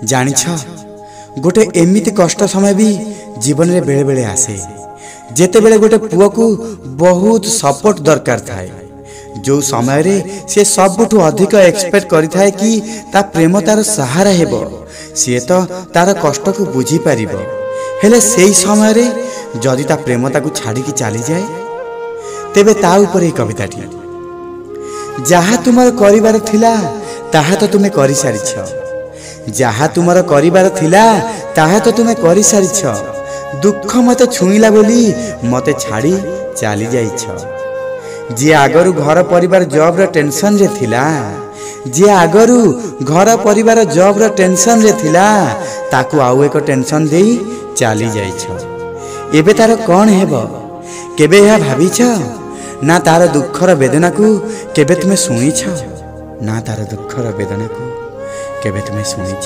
जानिछ गोटे एमिति कष्ट समय भी जीवन में बेले बेले आसे जेते बेले गोटे पुआ को बहुत सपोर्ट दरकार थाए जो समय रे से सबुठु अधिक एक्सपेक्ट करि थाए कि ता प्रेम तार सहारा हेबो सी तो तार कष्ट को बुझी पारिबो हेले सेही समय रे जदि ता प्रेम ताकू छाड़ी की चली जाए तेबे ता ऊपर ए कविताटी जहा तुमर करिवार थिला ताहा तो तुमे करि सारिछ जहा तुमर करिवार थिला ताहा तो तुमे करि सारिछ दुख मते छुईला बोली मते छाड़ी चली जाइछ जे आगरु घर परिवार जॉब रे टेंशन रे थिला जे आगरु घर परिवार जॉब रे टेंशन रे थिला ताकू आउ एक टेंशन देई चली जाइछ एबे तार कोन हेबो केबे या भाबिछ ना तार दुखर वेदना को केबे तुमे सुनिछ ना तार दुखर वेदना को केबे तुमे सुनिछ।